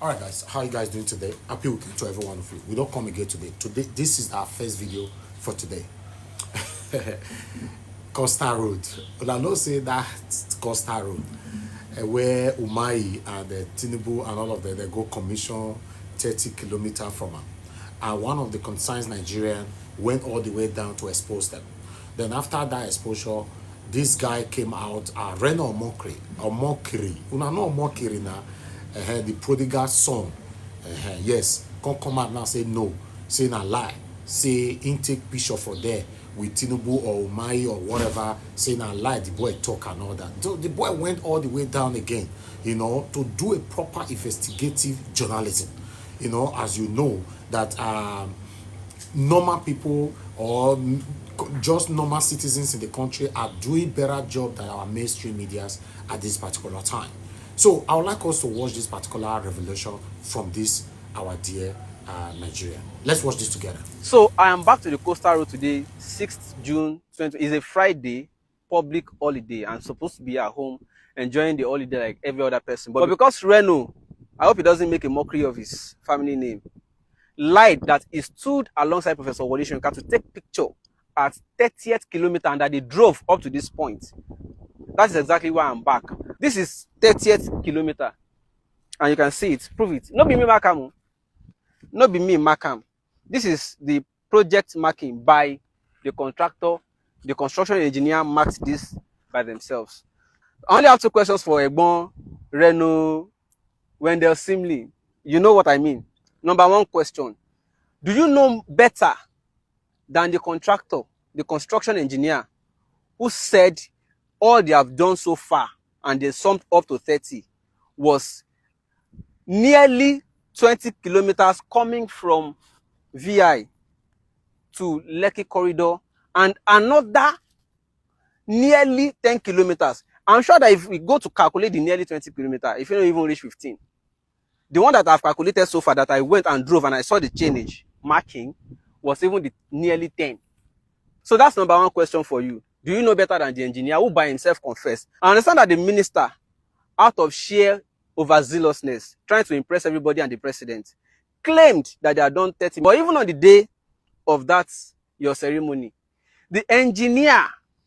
All right, guys, how you guys doing today? Happy weekend to every one of you. We don't come again today. Today, this is our first video for today. Costa Road. Well, I know say that Costa Road, where Umahi and Tinubu and all of them, they go commission 30 kilometers from them. And one of the concerned Nigerian went all the way down to expose them. Then after that exposure, this guy came out, Reno or Mokiri. Una know Mokiri now. The prodigal son, yes, come out now say no, say na lie, say intake picture for there with Tinubu or Umahi or whatever, say na lie, the boy talk and all that. So the boy went all the way down again, you know, to do a proper investigative journalism. You know, as you know, that normal people or just normal citizens in the country are doing better job than our mainstream medias at this particular time. So I would like us to watch this particular revelation from this, our dear Nigeria. Let's watch this together. So I am back to the Coastal Road today, 6th June 20. It's a Friday, public holiday. I'm supposed to be at home enjoying the holiday like every other person. But because Reno, I hope he doesn't make a mockery of his family name, lied that he stood alongside Professor Wole Soyinka to take picture at 30th kilometer and that they drove up to this point. That is exactly why I'm back. This is 30th kilometer. And you can see it. Prove it. Not be me Makam. Not be me Makam. This is the project marking by the contractor. The construction engineer marked this by themselves. I only have two questions for Egbon, Reno, Wendell Simley. You know what I mean. Number one question. Do you know better than the contractor, the construction engineer, who said all they have done so far, and they summed up to 30, was nearly 20 kilometers coming from VI to Lekki corridor, and another nearly 10 kilometers. I'm sure that if we go to calculate the nearly 20 kilometers, if you don't even reach 15, the one that I've calculated so far that I went and drove and I saw the change marking was even the nearly 10. So that's number one question for you. Do you know better than the engineer who by himself confessed? I understand that the minister, out of sheer overzealousness, trying to impress everybody and the president, claimed that they had done 30. But even on the day of that, your ceremony, the engineer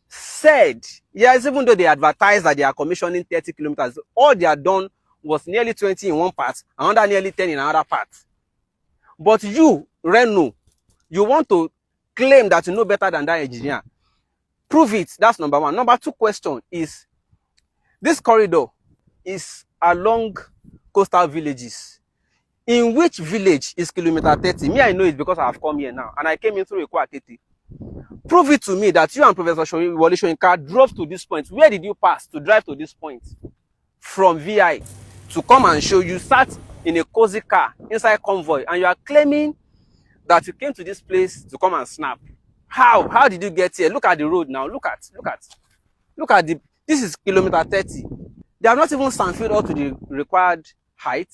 said, yes, even though they advertised that they are commissioning 30 kilometers, all they had done was nearly 20 in one part, another nearly 10 in another part. But you, Reno, you want to claim that you know better than that engineer. Prove it. That's number one. Number two question is, this corridor is along coastal villages. In which village is kilometer 30? Me, I know it because I have come here now. And I came in through Ikwakete. Prove it to me that you and Professor Wole Soyinka drove to this point. Where did you pass to drive to this point? From VI to come and show you sat in a cozy car inside convoy and you are claiming that you came to this place to come and snap. How did you get here? Look at the road now. Look at this is kilometer 30. They have not even sandfilled up to the required height,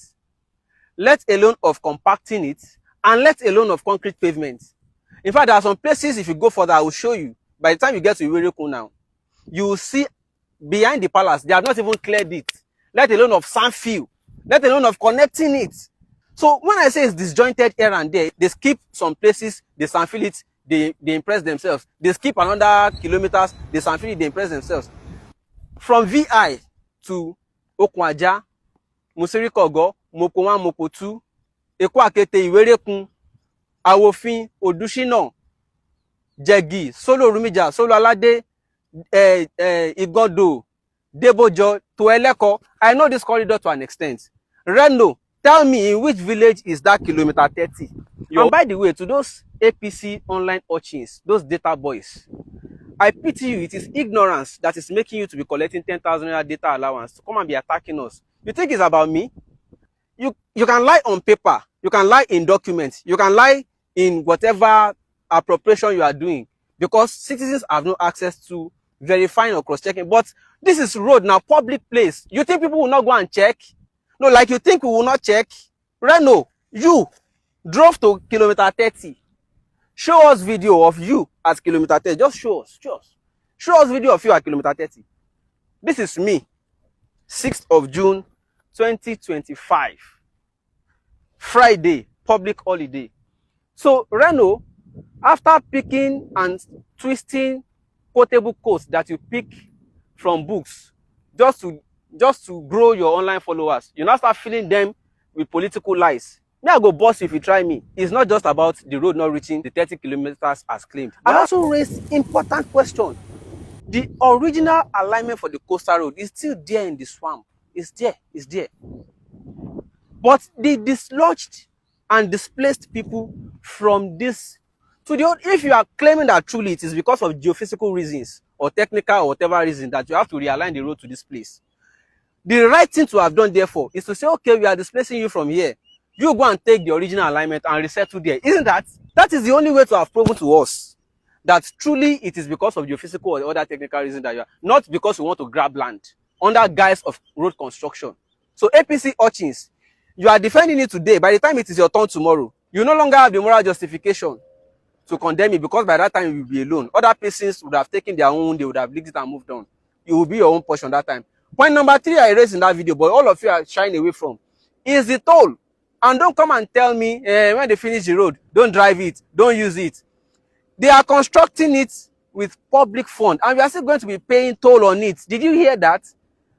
let alone of compacting it, and let alone of concrete pavement. In fact, there are some places, if you go further, I will show you. By the time you get to Iwerekun now, you will see behind the palace, they have not even cleared it, let alone of sandfill, let alone of connecting it. So when I say it's disjointed here and there, they skip some places, they sandfill it, they impress themselves. They skip another kilometers, they sandfill it, they impress themselves. From VI to Okwaja, Musirikogo, Moko 1, Moko 2, Ikwakete, Iwerekun, Awofin, Odushina, Jegi, Solo Rumija, Solo Alade, Igodo, Debojo, to Eleko. I know this corridor to an extent. Reno, tell me in which village is that kilometer 30? And by the way, to those APC online urchins, those data boys, I pity you. It is ignorance that is making you to be collecting 10,000 data allowance to come and be attacking us. You think it's about me? You can lie on paper, you can lie in documents, you can lie in whatever appropriation you are doing, because citizens have no access to verifying or cross-checking. But this is road now, public place. You think people will not go and check? No, like you think we will not check? Reno, you drove to kilometer 30. Show us video of you at kilometer 30. Just show us. Show us video of you at kilometer 30. This is me, 6th of June, 2025. Friday, public holiday. So Reno, after picking and twisting quotable quotes that you pick from books just to grow your online followers, you now start filling them with political lies. Me, I go boss if you try me. It's not just about the road not reaching the 30 kilometers as claimed. I also raised important question. The original alignment for the coastal road is still there in the swamp. It's there. But the dislodged and displaced people from this to the if you are claiming that truly it is because of geophysical reasons or technical or whatever reason that you have to realign the road to this place, the right thing to have done therefore is to say, okay, we are displacing you from here, you go and take the original alignment and resettle there. Isn't that is the only way to have proven to us that truly it is because of geophysical or other technical reason that you are, not because you want to grab land under guise of road construction. So APC urchins, you are defending it today. By the time it is your turn tomorrow, you no longer have the moral justification to condemn it, because by that time you will be alone. Other persons would have taken their own, they would have licked it and moved on. You will be your own portion that time. Point number 3 I raised in that video, but all of you are shying away from, is the toll. And don't come and tell me when they finish the road, don't drive it, don't use it. They are constructing it with public fund, and we are still going to be paying toll on it. Did you hear that?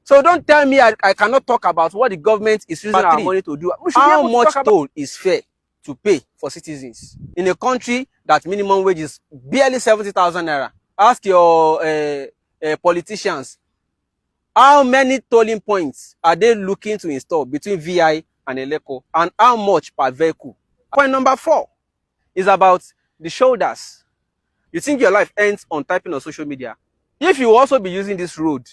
So don't tell me I cannot talk about what the government is using our money to do. How much toll is fair to pay for citizens in a country that minimum wage is barely 70,000 naira? Ask your politicians, how many tolling points are they looking to install between VI and Eleko, and how much per vehicle? Point number 4 is about the shoulders. You think your life ends on typing on social media? If you also be using this road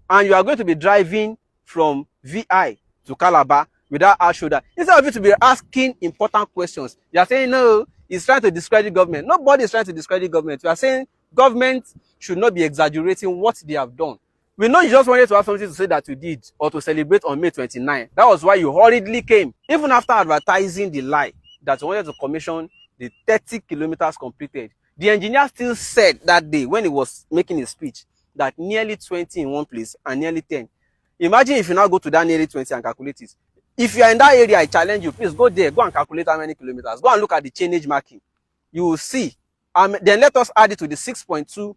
and you are going to be driving from VI to Calabar without our shoulder, instead of you to be asking important questions, you are saying, no, it's trying to discredit government. Nobody is trying to discredit government. You are saying government should not be exaggerating what they have done. We know you just wanted to have something to say that you did, or to celebrate on May 29. That was why you hurriedly came, even after advertising the lie that you wanted to commission the 30 kilometers completed. The engineer still said that day when he was making his speech that nearly 20 in one place and nearly 10. Imagine if you now go to that nearly 20 and calculate it. If you are in that area, I challenge you, please go there, go and calculate how many kilometers. Go and look at the chainage marking. You will see. Then let us add it to the 6.2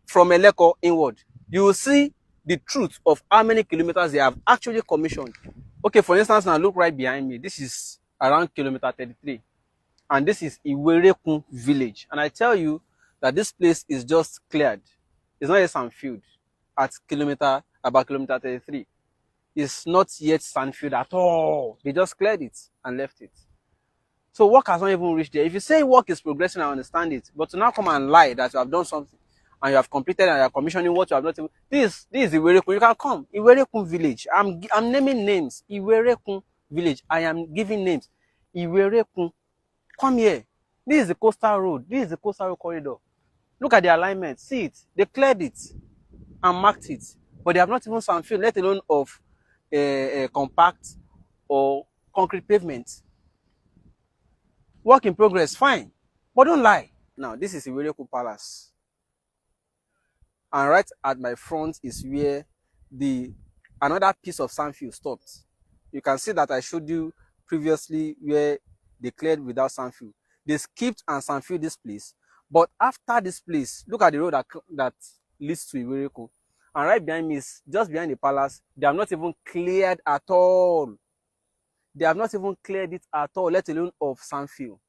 from Eleko inward. You will see the truth of how many kilometers they have actually commissioned. Okay, for instance, now look right behind me. This is around kilometer 33. And this is Iwerekun village. And I tell you that this place is just cleared. It's not a sandfield at about kilometer 33. It's not yet sandfield at all. They just cleared it and left it. So work has not even reached there. If you say work is progressing, I understand it. But to now come and lie that you have done something and you have completed and you are commissioning what you have not even. This is Iwerekun. You can come. Iwerekun village. I'm naming names. Iwerekun village. I am giving names. Iwerekun. Come here. This is the coastal road. This is the coastal road corridor. Look at the alignment. See it. They cleared it and marked it. But they have not even sandfield, let alone of compact or concrete pavement. Work in progress, fine. But don't lie. Now, this is Iwerekun Palace. And right at my front is where another piece of sandfield stopped. You can see that I showed you previously where they cleared without sandfield. They skipped and sandfield this place. But after this place, look at the road that leads to Iwerekun. And right behind me is just behind the palace. They have not even cleared at all. They have not even cleared it at all, let alone of sandfield.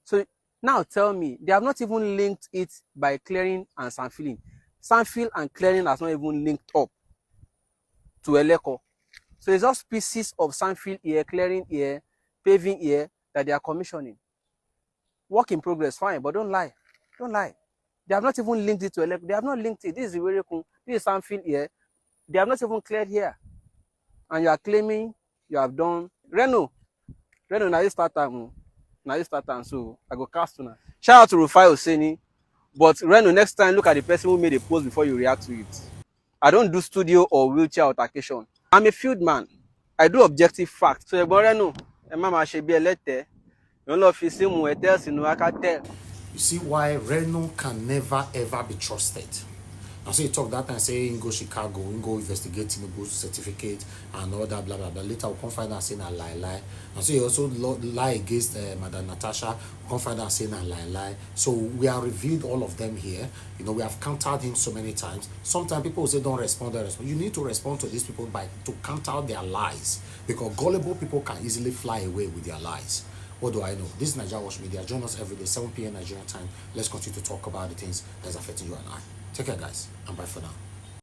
So now tell me, they have not even linked it by clearing and sandfielding. Sandfield and clearing has not even linked up to Eleko. So it's just pieces of sandfield here, clearing here, paving here that they are commissioning. Work in progress, fine, but don't lie. Don't lie. They have not even linked it to Eleko. They have not linked it. This is Iwerekun. This is sandfield here. They have not even cleared here. And you are claiming you have done. Reno, now you start time. Now you start time. So I go cast now. Shout out to Rufai Oseni. But Reno, next time, look at the person who made a post before you react to it. I don't do studio or wheelchair altercation. I'm a field man. I do objective facts. So Reno, You see why Reno can never ever be trusted. And so he talked that time, say, he go Chicago, he go investigate Tinubu's certificate and all that, blah, blah, blah. Later, we'll come find out saying a lie. And so he also lie against Madam Natasha, we'll come find out saying a lie. So we have reviewed all of them here. You know, we have countered him so many times. Sometimes people will say, don't respond. You need to respond to these people to counter their lies, because gullible people can easily fly away with their lies. What do I know? This is NAIJA Watch Media. Join us every day, 7 p.m. Nigerian time. Let's continue to talk about the things that's affecting you and I. Take care, guys, and bye for now.